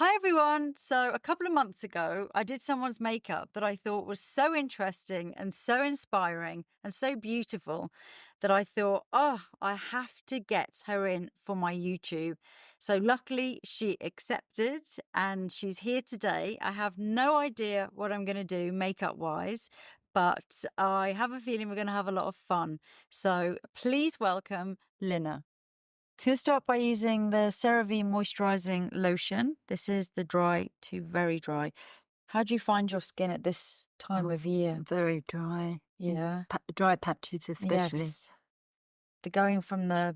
Hi everyone. So, a couple of months ago, I did someone's makeup that I thought was so interesting and so inspiring and so beautiful that I thought, oh, I have to get her in for my YouTube. So, luckily, she accepted and she's here today. I have no idea what I'm going to do makeup wise, but I have a feeling we're going to have a lot of fun. So, please welcome Lina. So going to start by using the CeraVe moisturizing lotion. This is the dry to very dry. How do you find your skin at this time of year? Very dry. Yeah. Dry patches especially. Yes. The going from the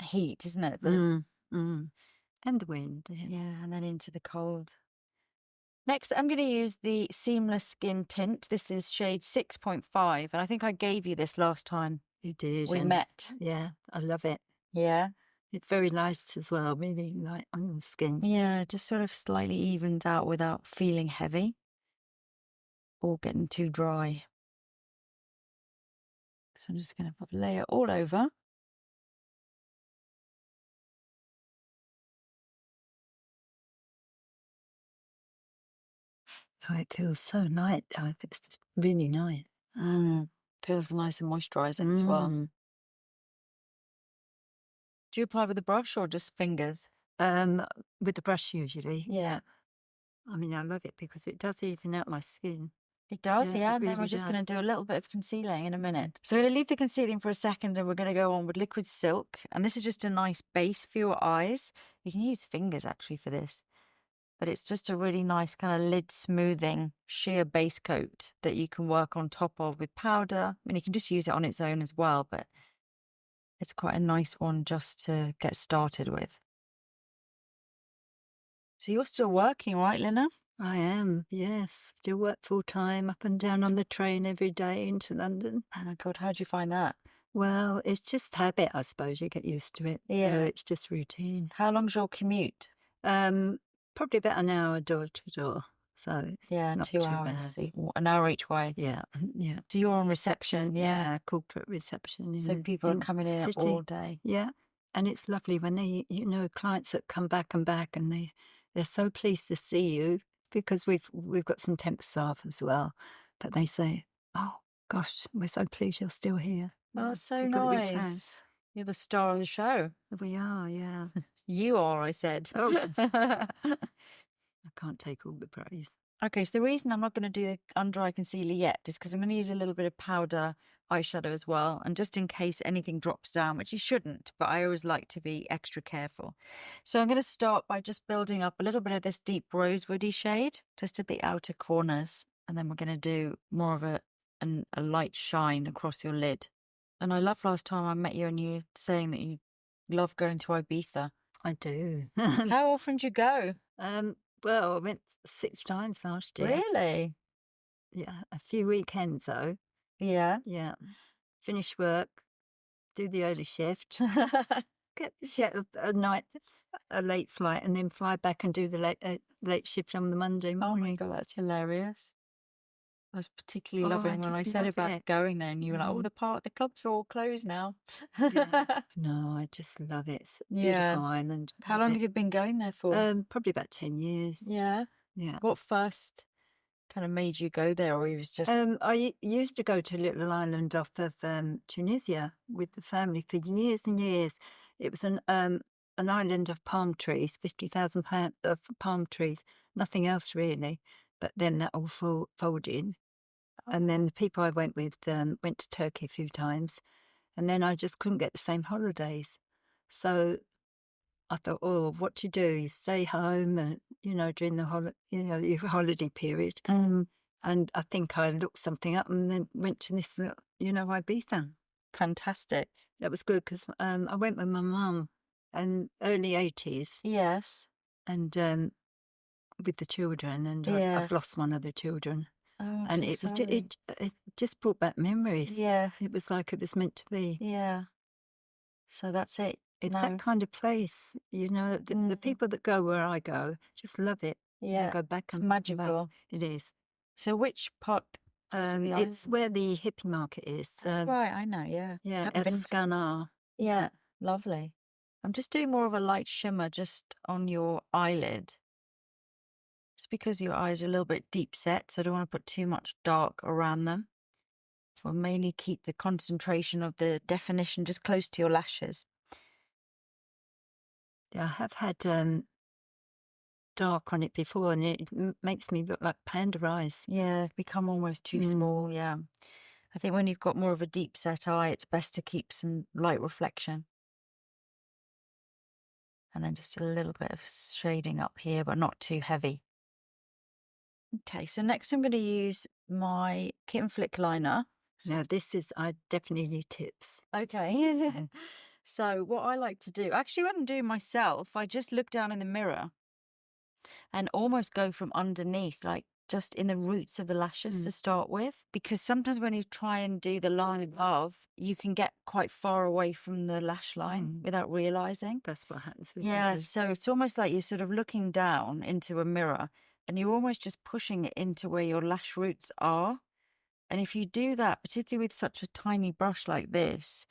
heat, isn't it? And the wind. Yeah, and then into the cold. Next, I'm going to use the Seamless Skin Tint. This is shade 6.5, and I think I gave you this last time You did. we met. Yeah, I love it. Yeah. It's very light as well, really light on the skin. Yeah, just sort of slightly evened out without feeling heavy or getting too dry. So I'm just going to put a layer all over. Oh, it feels so light. Oh, it's just really nice. Feels nice and moisturizing as well. Do you apply with a brush or just fingers? With the brush usually. Yeah. I mean, I love it because it does even out my skin. It does, yeah. it And then we're really just does. going to do a little bit of concealing in a minute. So we're going to leave the concealing for a second and we're going to go on with Liquid Silk. And this is just a nice base for your eyes. You can use fingers actually for this. But it's just a really nice kind of lid smoothing sheer base coat that you can work on top of with powder. I mean, you can just use it on its own as well, but it's quite a nice one just to get started with. So you're still working, right, Lina? I am, yes. Still work full time, up and down on the train every day into London. Oh my God, how'd you find that? Well, it's just habit, I suppose. You get used to it. Yeah. So it's just routine. How long's your commute? Probably about an hour door to door. So Yeah, not 2 too hours. bad. So an hour each way. Yeah, yeah. So you're on reception, yeah. Corporate reception. So people are coming in city. all day. Yeah, and it's lovely when they, clients that come back and back, and they're so pleased to see you because we've got some temp staff as well, but they say, "Oh gosh, we're so pleased you're still here." Oh, that's so You've got a big fan. nice. You're the star of the show. We are, yeah. You are, I said. Oh, I can't take all the praise. Okay, so the reason I'm not going to do the under eye concealer yet is because I'm going to use a little bit of powder eyeshadow as well. And just in case anything drops down, which you shouldn't, but I always like to be extra careful. So I'm going to start by just building up a little bit of this deep rosewoody shade, just at the outer corners. And then we're going to do more of a light shine across your lid. And I love last time I met you and you saying that you love going to Ibiza. I do. How often do you go? Well, I went 6 times last year. Really? Yeah, a few weekends though. Yeah. Yeah. Finish work, do the early shift, get a late flight, and then fly back and do the late shift on the Monday Oh my morning. God, that's hilarious. I was particularly Oh, loving when I just said love about it. going there and you were like, oh, the clubs are all closed now. Yeah. No, I just love it. It's a Yeah. beautiful island. How Love long it. have you been going there for? Probably about 10 years. Yeah. Yeah. What first kind of made you go there, or you was just I used to go to a little island off of Tunisia with the family for years and years. It was an island of palm trees, 50,000 of palm trees, nothing else really. But then that all folded. And then the people I went with went to Turkey a few times, and then I just couldn't get the same holidays. So I thought, oh, what do? You stay home, during the your holiday period. And I think I looked something up and then went to this, Ibiza. fantastic. That was good because I went with my mum in early 80s Yes. and with the children, and Yeah. I've lost one of the children. Oh, I'm And so it sorry. just brought back memories. Yeah. It was like it was meant to be. Yeah. So that's it. It's No. that kind of place, the people that go where I go just love it. Yeah. They go back It's and magical. back. It is. So which part? of the It's island? where the hippie market is. Right, I know, yeah. Yeah, Haven't been- Escanar. Yeah, lovely. I'm just doing more of a light shimmer just on your eyelid. It's because your eyes are a little bit deep set, so I don't want to put too much dark around them. We'll mainly keep the concentration of the definition just close to your lashes. Yeah, I have had dark on it before, and it makes me look like panda eyes. Yeah, become almost too small, yeah. I think when you've got more of a deep set eye, it's best to keep some light reflection. And then just a little bit of shading up here, but not too heavy. Okay, so next I'm going to use my Kit and Flick liner. Now I definitely need tips. Okay. So what I like to do, actually when I'm doing myself, I just look down in the mirror and almost go from underneath, like just in the roots of the lashes to start with. Because sometimes when you try and do the line above, you can get quite far away from the lash line without realizing. That's what happens with Yeah, those. so it's almost like you're sort of looking down into a mirror and you're almost just pushing it into where your lash roots are. And if you do that, particularly with such a tiny brush like this,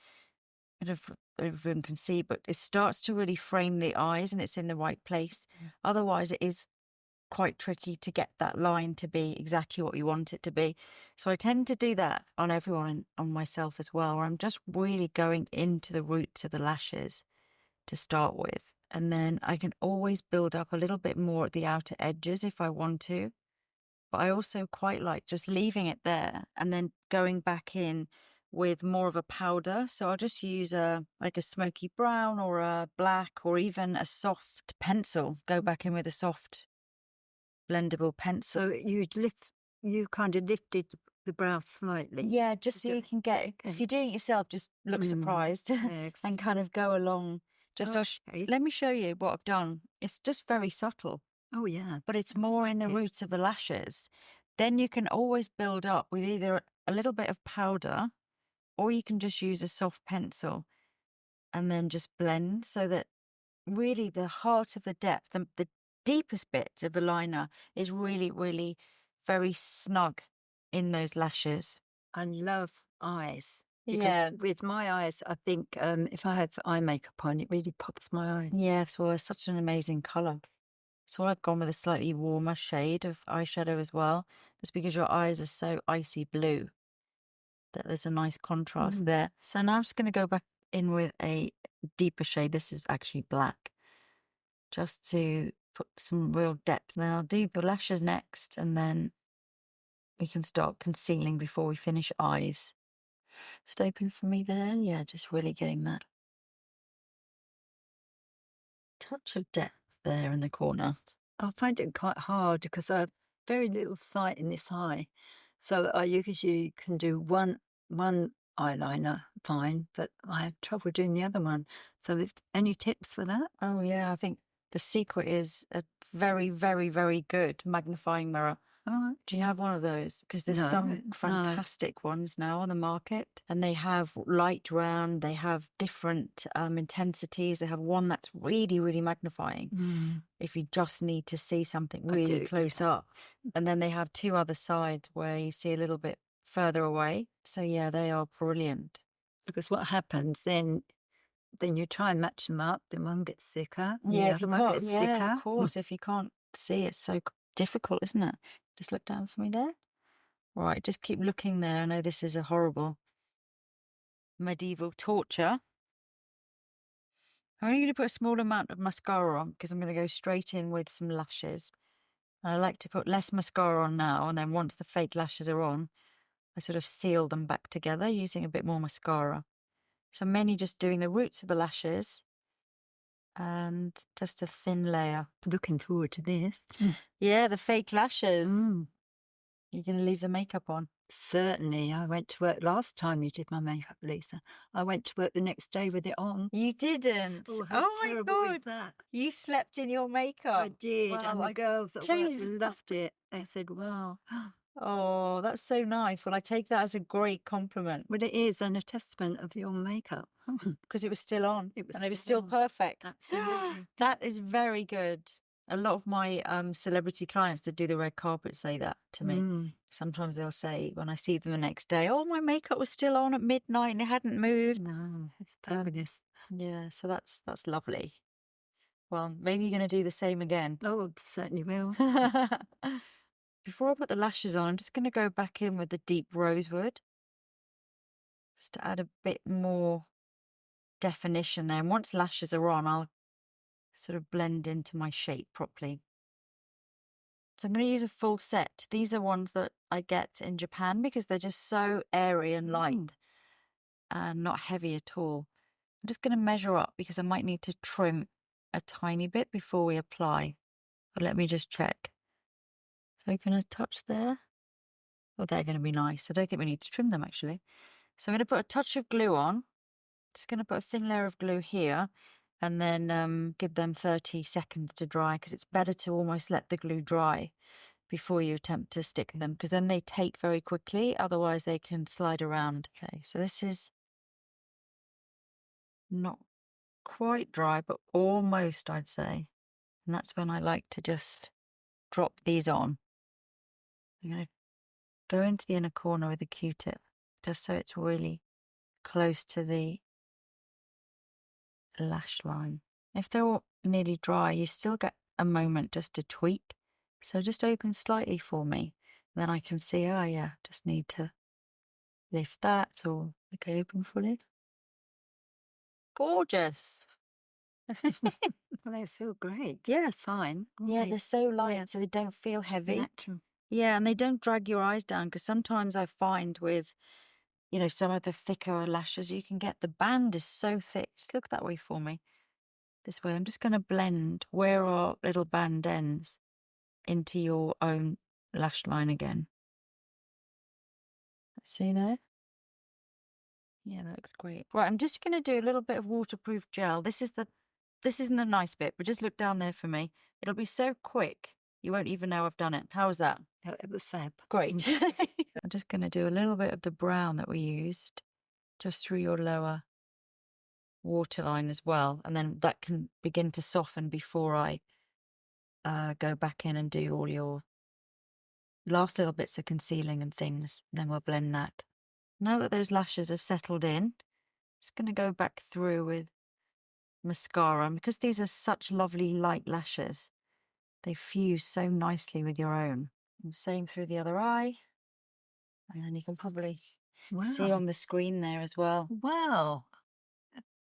I don't know if everyone can see, but it starts to really frame the eyes and it's in the right place. Otherwise, it is quite tricky to get that line to be exactly what you want it to be. So I tend to do that on everyone and on myself as well, where I'm just really going into the roots of the lashes to start with. And then I can always build up a little bit more at the outer edges if I want to. But I also quite like just leaving it there and then going back in with more of a powder. So I'll just use like a smoky brown or a black or even a soft pencil. Go back in with a soft blendable pencil. So you kind of lifted the brow slightly. Yeah, just so you can get, if you're doing it yourself, just look surprised and kind of go along. Just let me show you what I've done. It's just very subtle. Oh, yeah. But it's more in the roots of the lashes. Then you can always build up with either a little bit of powder or you can just use a soft pencil and then just blend so that really the heart of the depth, the deepest bit of the liner is really, really very snug in those lashes. I love eyes. Yeah. Because with my eyes, I think if I have eye makeup on, it really pops my eye. Yes, well, it's such an amazing colour. So I've gone with a slightly warmer shade of eyeshadow as well, just because your eyes are so icy blue that there's a nice contrast there. So now I'm just going to go back in with a deeper shade. This is actually black, just to put some real depth. Then I'll do the lashes next, and then we can start concealing before we finish eyes. Just open for me there. Yeah, just really getting that touch of depth there in the corner. I find it quite hard because I have very little sight in this eye. So I usually can do one eyeliner fine, but I have trouble doing the other one. So any tips for that? Oh, yeah, I think the secret is a very, very, very good magnifying mirror. Oh, Do you have one of those? Because there's some fantastic ones now on the market, and they have light round, they have different intensities. They have one that's really, really magnifying if you just need to see something really close up. And then they have two other sides where you see a little bit further away. So yeah, they are brilliant. Because what happens then you try and match them up, then one gets thicker, and Yeah, the other one gets thicker. of course. If you can't see, it's so difficult, isn't it? Just look down for me there. Right, just keep looking there. I know this is a horrible medieval torture. I'm only going to put a small amount of mascara on because I'm going to go straight in with some lashes. I like to put less mascara on now, and then once the fake lashes are on, I sort of seal them back together using a bit more mascara. So I'm mainly just doing the roots of the lashes and just a thin layer. Looking forward to this. Yeah, the fake lashes. You're going to leave the makeup on? Certainly. I went to work last time you did my makeup, Lisa. I went to work the next day with it on. You didn't? Oh, how terrible is that? You slept in your makeup? I did, Well, and the girls at work loved it. They said, wow. Oh, that's so nice. Well, I take that as a great compliment. Well, it is, and a testament of your makeup. Because it was still on. It was and it was still still perfect. Absolutely. That is very good. A lot of my celebrity clients that do the red carpet say that to me. Sometimes they'll say, when I see them the next day, oh, my makeup was still on at midnight and it hadn't moved. No, it's fabulous. Yeah, so that's lovely. Well, maybe you're going to do the same again. Oh, certainly will. Before I put the lashes on, I'm just going to go back in with the deep rosewood, just to add a bit more definition there. And once lashes are on, I'll sort of blend into my shape properly. So I'm going to use a full set. These are ones that I get in Japan because they're just so airy and light and not heavy at all. I'm just going to measure up because I might need to trim a tiny bit before we apply. But let me just check. So can I touch there? Oh, they're going to be nice. I don't think we need to trim them actually. So I'm going to put a touch of glue on. Just going to put a thin layer of glue here and then give them 30 seconds to dry, because it's better to almost let the glue dry before you attempt to stick them, because then they take very quickly, otherwise they can slide around. Okay, so this is not quite dry, but almost, I'd say. And that's when I like to just drop these on. I'm going to go into the inner corner with a Q-tip, just so it's really close to the lash line. If they're all nearly dry, you still get a moment just to tweak. So just open slightly for me. Then I can see, oh yeah, just need to lift that, or okay, open fully. Gorgeous. Well, they feel great. Yeah, fine. Yeah, they're so light, so they don't feel heavy. Natural. Yeah, and they don't drag your eyes down, because sometimes I find with, you know, some of the thicker lashes, you can get the band is so thick. Just look that way for me. This way, I'm just going to blend where our little band ends into your own lash line again. See there? Yeah, that looks great. Right, I'm just going to do a little bit of waterproof gel. This isn't the nice bit, but just look down there for me. It'll be so quick, you won't even know I've done it. How was that? Oh, it was fab. Great. I'm just going to do a little bit of the brown that we used just through your lower waterline as well, and then that can begin to soften before I go back in and do all your last little bits of concealing and things. And then we'll blend that. Now that those lashes have settled in, I'm just going to go back through with mascara, and because these are such lovely light lashes, they fuse so nicely with your own. And same through the other eye, and then you can probably see on the screen there as well. Wow.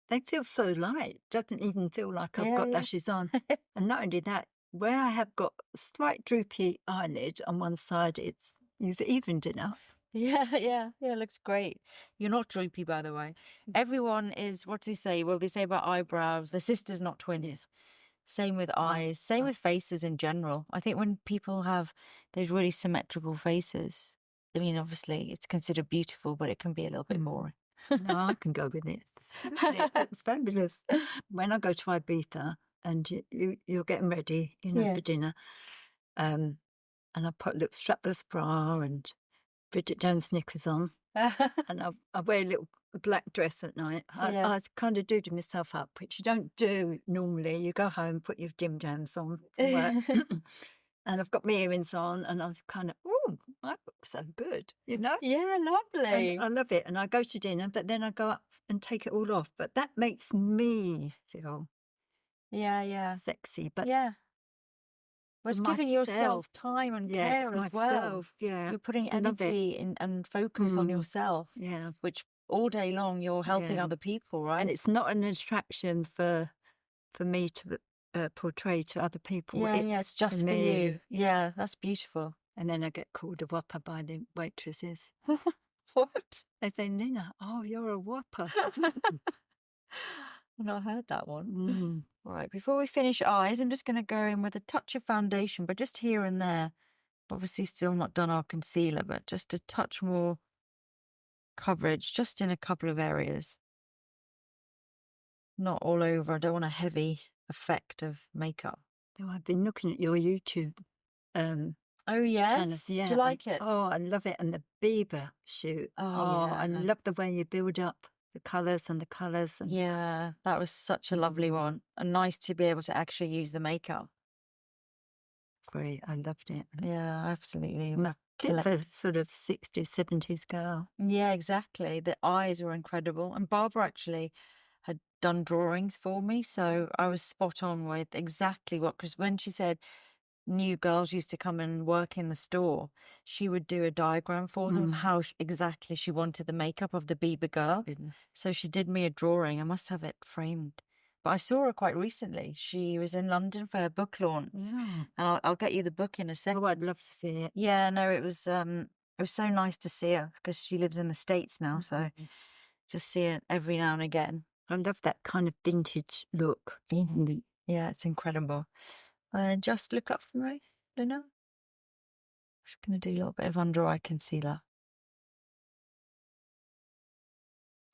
They feel so light. Doesn't even feel like I've got lashes on. And not only that, where I have got a slight droopy eyelid on one side, you've evened it up. Yeah, looks great. You're not droopy, by the way. Everyone is, what do they say? Well, they say about eyebrows, they're sisters, not twins. Same with eyes, same with faces in general. I think when people have those really symmetrical faces, I mean, obviously it's considered beautiful, but it can be a little bit boring. No, I can go with it. It's fabulous. When I go to Ibiza and you're getting ready, for dinner, and I put a little strapless bra and Bridget Jones knickers on, and I wear a little black dress at night. I kind of do myself up, which you don't do normally. You go home, put your gym jams on, work, and I've got my earrings on, and I'm kind of, oh, I look so good, Yeah, lovely. And I love it. And I go to dinner, but then I go up and take it all off. But that makes me feel sexy. But Well, it's giving yourself time and care as well. Yeah, you're putting energy in and focus on yourself. Yeah, which all day long you're helping other people, right? And it's not an attraction for me to portray to other people. It's just for you. Yeah, that's beautiful. And then I get called a whopper by the waitresses. What? They say, Nina, oh, you're a whopper. I've not heard that one. Right, before we finish eyes, I'm just going to go in with a touch of foundation, but just here and there. Obviously still not done our concealer, but just a touch more coverage, just in a couple of areas. Not all over. I don't want a heavy effect of makeup. Oh, I've been looking at your YouTube oh, yes? channels. Yeah. Do you like it? Oh, I love it. And the Bieber shoot. I love the way you build up the colours and the colours. Yeah, that was such a lovely one. And nice to be able to actually use the makeup. Great, I loved it. Yeah, absolutely. Bit of a sort of 60s, 70s girl. Yeah, exactly. The eyes were incredible. And Barbara actually had done drawings for me, so I was spot on with exactly what, because when she said new girls used to come and work in the store, she would do a diagram for them of how exactly she wanted the makeup of the Bieber girl. Goodness. So she did me a drawing. I must have it framed. But I saw her quite recently. She was in London for her book launch. Yeah. And I'll get you the book in a second. Oh, I'd love to see it. Yeah, no, it was so nice to see her because she lives in the States now, so just see it every now and again. I love that kind of vintage look. Yeah, it's incredible. Just look up for me, Luna. Just going to do a little bit of under eye concealer.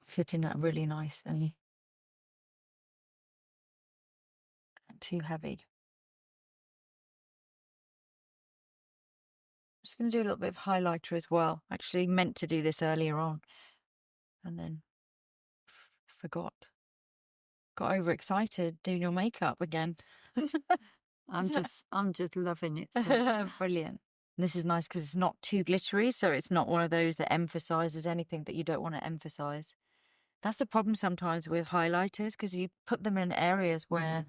Fitting that really nice and not too heavy. I'm just going to do a little bit of highlighter as well. Actually meant to do this earlier on and then forgot. Got overexcited doing your makeup again. I'm just loving it. So. Brilliant. And this is nice because it's not too glittery, so it's not one of those that emphasizes anything that you don't want to emphasize. That's the problem sometimes with highlighters, because you put them in areas where,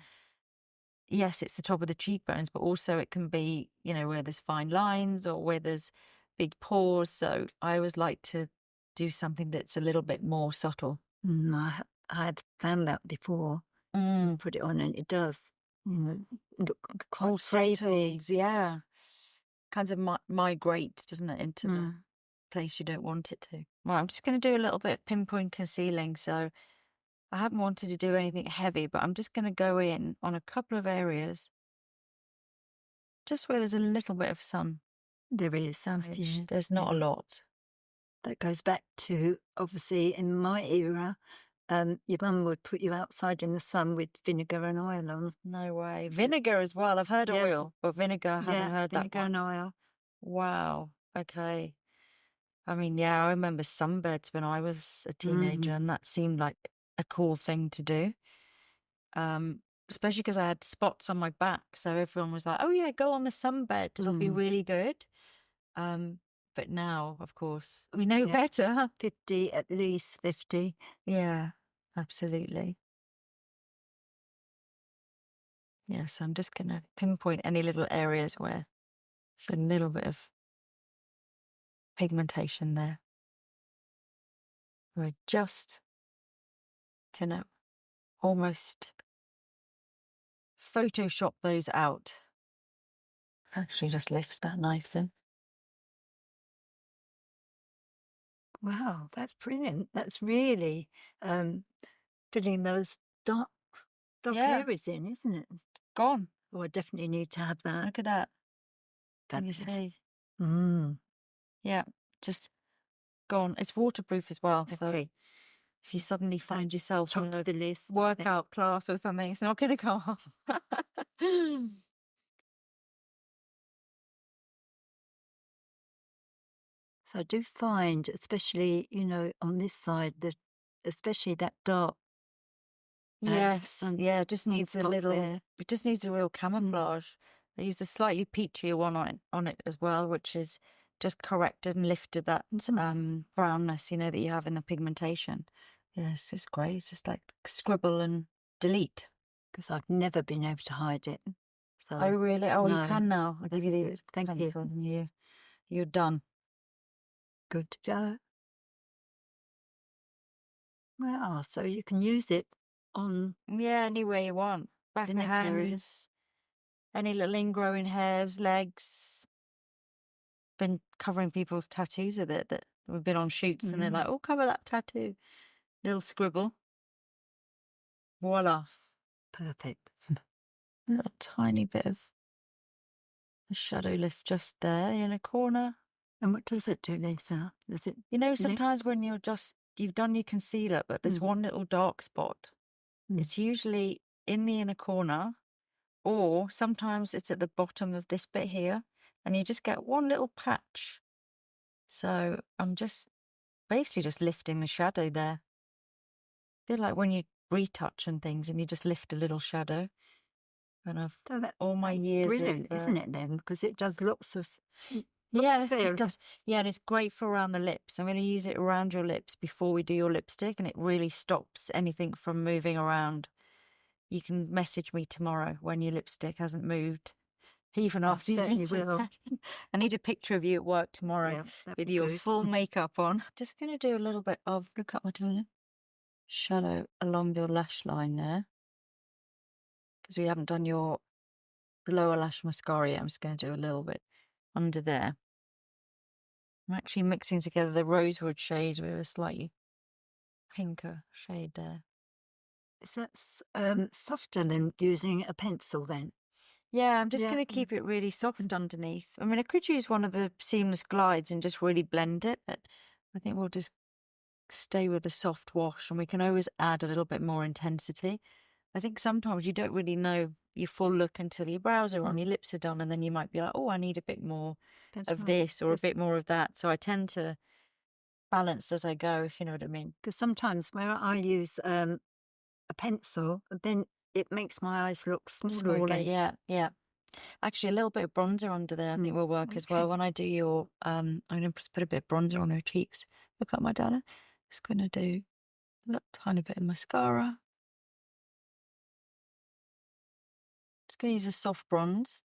yes, it's the top of the cheekbones, but also it can be, you know, where there's fine lines or where there's big pores. So I always like to do something that's a little bit more subtle. I've found that before. Put it on and it does, look quite subtle. Yeah. Kind of migrates, doesn't it, into the place you don't want it to. Well, I'm just going to do a little bit of pinpoint concealing. So I haven't wanted to do anything heavy, but I'm just going to go in on a couple of areas just where there's a little bit of sun. There is. There's not a lot. That goes back to, obviously, in my era, your mum would put you outside in the sun with vinegar and oil on. No way. Vinegar as well. I've heard oil, but vinegar, I haven't heard that. Vinegar and oil. Wow. Okay. I mean, yeah, I remember sunbeds when I was a teenager, and that seemed like a cool thing to do. Especially because I had spots on my back, so everyone was like, "Oh yeah, go on the sunbed; it'll be really good." But now, of course, we know better. 50, at least 50. Yeah, absolutely. Yeah, so I'm just going to pinpoint any little areas where there's a little bit of pigmentation there. We're just kind of almost Photoshop those out. Actually just lifts that nicely. Wow, that's brilliant. That's really filling those dark areas in, isn't it? Gone. Oh, I definitely need to have that. Look at that. Can you see? Yeah, just gone. It's waterproof as well. So if you suddenly find yourself on a workout class or something, it's not going to go off. So I do find, especially, on this side, that especially that dark. Yes, yeah, it just needs a little, it just needs a real camouflage. I used a slightly peachier one on it as well, which is just corrected and lifted that brownness, that you have in the pigmentation. Yeah, it's just great. It's just like scribble and delete. Because I've never been able to hide it. So, oh, really? Oh, no, you can now. I'll give you the Thank you. You're done. Good to go. Wow, so you can use it on... Yeah, anywhere you want. Back of the hands, any little ingrowing hairs, legs. Been covering people's tattoos with it that we've been on shoots and they're like, "Oh, cover that tattoo." Little scribble. Voila. Perfect. A little tiny bit of a shadow lift just there in a corner. And what does it do, Lisa? Does it... sometimes when you've done your concealer, but there's one little dark spot. It's usually in the inner corner, or sometimes it's at the bottom of this bit here, and you just get one little patch. So I'm just basically just lifting the shadow there. A bit like when you retouch and things and you just lift a little shadow. And all my years brilliant, isn't it then? Because it does lots of Yeah, fair. it does. Yeah, and it's great for around the lips. I'm going to use it around your lips before we do your lipstick, and it really stops anything from moving around. You can message me tomorrow when your lipstick hasn't moved, even I after you've certainly been will. I need a picture of you at work tomorrow Yeah, that'd with be your good. full makeup on. Just going to do a little bit of, look at my shadow along your lash line there, because we haven't done your lower lash mascara yet. I'm just going to do a little bit under there. I'm actually mixing together the rosewood shade with a slightly pinker shade there. Is that softer than using a pencil then? Yeah, I'm just Yeah. going to keep it really soft underneath. I mean, I could use one of the seamless glides and just really blend it, but I think we'll just stay with the soft wash, and we can always add a little bit more intensity. I think sometimes you don't really know your full look until your brows are on, your lips are done, and then you might be like, oh, I need a bit more That's of right. this or a bit more of that. So I tend to balance as I go, if you know what I mean. Because sometimes where I use a pencil, then it makes my eyes look smaller again. Yeah. Actually, a little bit of bronzer under there I think will work as well. Okay. When I do your, I'm going to put a bit of bronzer on her cheeks. Look at my Dana. Just going to do a tiny bit of mascara. Just going to use a soft bronze.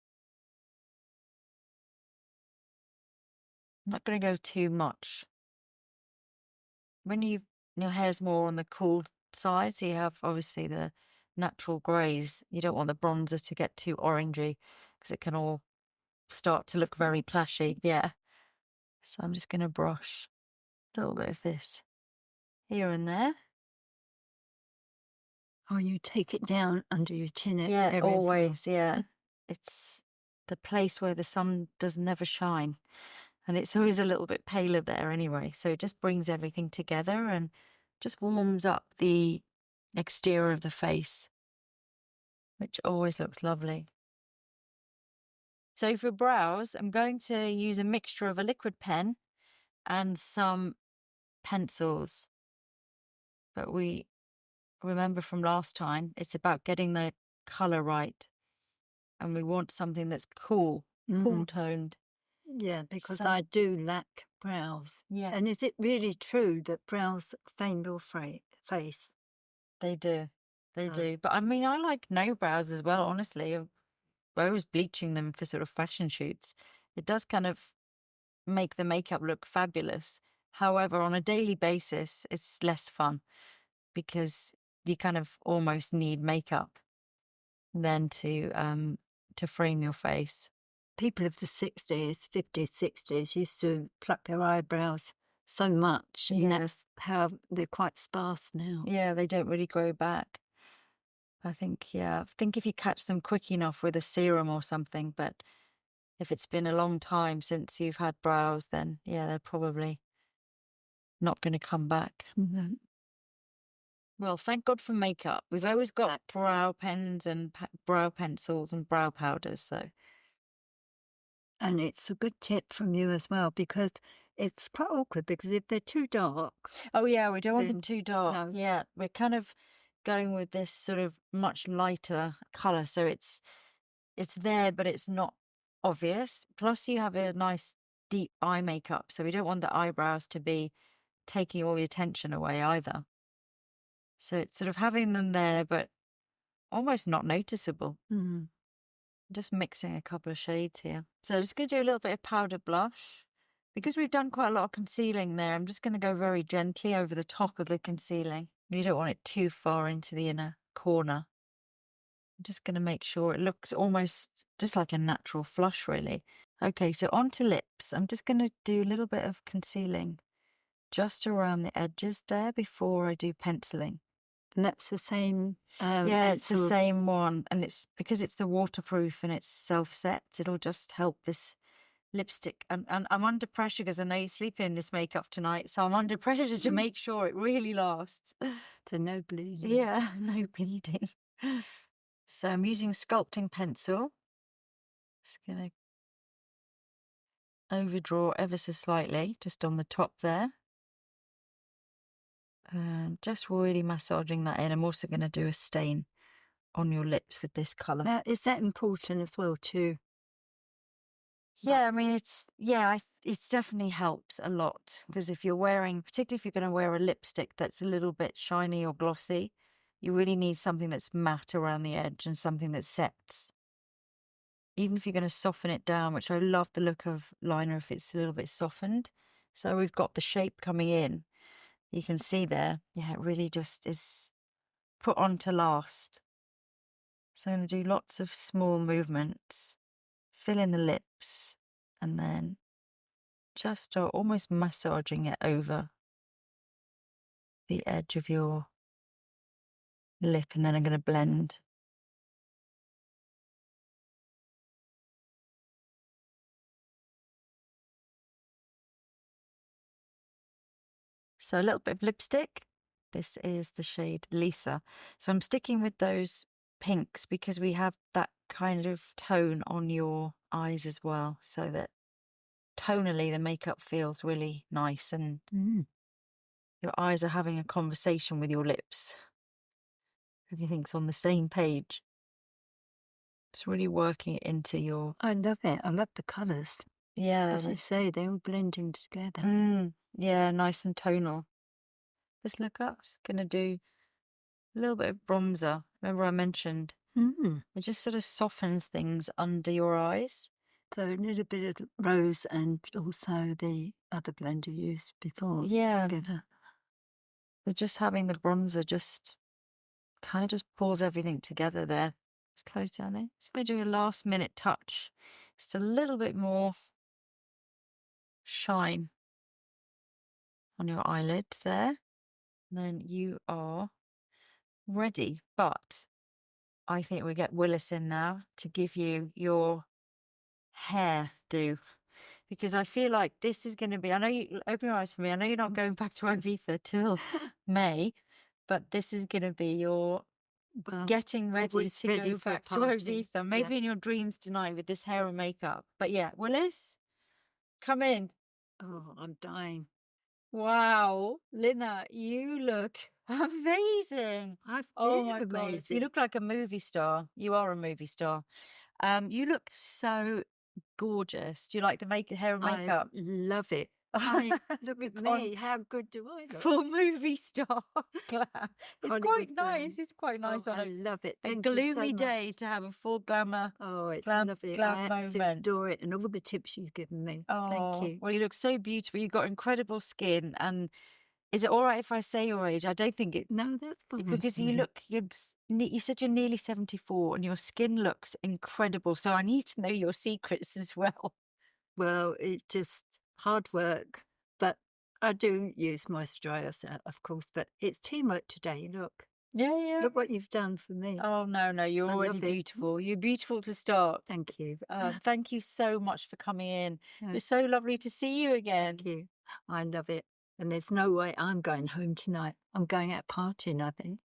I'm not going to go too much. When your hair's more on the cool side, so you have obviously the natural greys, you don't want the bronzer to get too orangey because it can all start to look very clashy. Yeah. So I'm just going to brush a little bit of this here and there. Oh, you take it down under your chin Yeah, area as well. always. Yeah. It's the place where the sun does never shine. And it's always a little bit paler there anyway. So it just brings everything together and just warms up the exterior of the face, which always looks lovely. So for brows, I'm going to use a mixture of a liquid pen and some pencils. But we remember from last time, it's about getting the colour right. And we want something that's cool toned. Yeah, because So- I do lack brows. Yeah, And is it really true that brows fame your face? they do. They So- do. But I mean, I like no brows as well, honestly. I was bleaching them for sort of fashion shoots. It does kind of make the makeup look fabulous. However, on a daily basis, it's less fun because you kind of almost need makeup than to frame your face. People of the 60s, 50s, 60s used to pluck their eyebrows so much, and Yeah. that's how they're quite sparse now. Yeah, they don't really grow back. I think if you catch them quick enough with a serum or something, but if it's been a long time since you've had brows, then yeah, they're probably not going to come back. Well, thank God for makeup. We've always got brow pens and brow pencils and brow powders, so. And it's a good tip from you as well, because it's quite awkward, because if they're too dark, Oh yeah, we don't want them Then- too dark. no. Yeah, we're kind of going with this sort of much lighter colour, so it's there, but it's not obvious. Plus, you have a nice deep eye makeup, so we don't want the eyebrows to be taking all the attention away either. So it's sort of having them there, but almost not noticeable. Just mixing a couple of shades here. So I'm just going to do a little bit of powder blush. Because we've done quite a lot of concealing there, I'm just going to go very gently over the top of the concealing. You don't want it too far into the inner corner. I'm just going to make sure it looks almost just like a natural flush, really. Okay, so onto lips. I'm just going to do a little bit of concealing just around the edges there before I do penciling. and that's the same. Yeah, it's the pencil. same one, and it's because it's the waterproof and it's self-set, it'll just help this lipstick. And I'm under pressure because I know you're sleeping in this makeup tonight, so I'm under pressure to make sure it really lasts. So no bleeding. Yeah, no bleeding. So I'm using a sculpting pencil. Just gonna overdraw ever so slightly, just on the top there. And just really massaging that in. I'm also going to do a stain on your lips with this colour. Now, is that important as well too? Yeah, I mean, it's definitely helps a lot because if you're wearing, particularly if you're going to wear a lipstick that's a little bit shiny or glossy, you really need something that's matte around the edge and something that sets. Even if you're going to soften it down, which I love the look of liner if it's a little bit softened. So we've got the shape coming in. You can see there, yeah, it really just is put on to last. So I'm going to do lots of small movements, fill in the lips, and then just start almost massaging it over the edge of your lip, and then I'm going to blend. So a little bit of lipstick. This is the shade Lisa. So I'm sticking with those pinks because we have that kind of tone on your eyes as well, so that tonally the makeup feels really nice and your eyes are having a conversation with your lips. Everything's on the same page. It's really working it into your... I love it. I love the colours. Yeah. As you say, they're all blending together. Yeah, nice and tonal. Just look up. Just going to do a little bit of bronzer. Remember I mentioned it just sort of softens things under your eyes. So a little bit of rose and also the other blend you used before. Yeah. Together. But just having the bronzer just kind of just pulls everything together there. Just close down there. Just going to do a last minute touch. Just a little bit more shine on your eyelid there. And then you are ready. But I think we get Willis in now to give you your hair do. Because I feel like this is going to be, I know you, open your eyes for me, I know you're not going back to Ibiza till May, but this is going to be your getting ready to go back to Ibiza. Maybe in your dreams tonight with this hair and makeup. But yeah, Willis, come in. Oh, I'm dying. Wow, Lina, you look amazing. Oh my God, you look like a movie star. You are a movie star. You look so gorgeous. Do you like the hair and makeup? I love it. Look at me. How good do I look? Full movie star glam. It's quite nice. It's quite nice. I love it. A gloomy day to have a full glamour. Oh, it's lovely. Glam I absolutely adore it, and all the tips you've given me. Thank you. Well, you look so beautiful. You've got incredible skin. And is it all right if I say your age? I don't think it. No, that's fine. Because you said you're nearly 74 and your skin looks incredible. So I need to know your secrets as well. Well, it's just hard work, but I do use moisturiser, of course, but it's teamwork today. Look. Yeah. Look what you've done for me. Oh, no, you're already beautiful. You're beautiful to start. Thank you. Thank you so much for coming in. It's so lovely to see you again. Thank you. I love it. And there's no way I'm going home tonight. I'm going out partying, I think.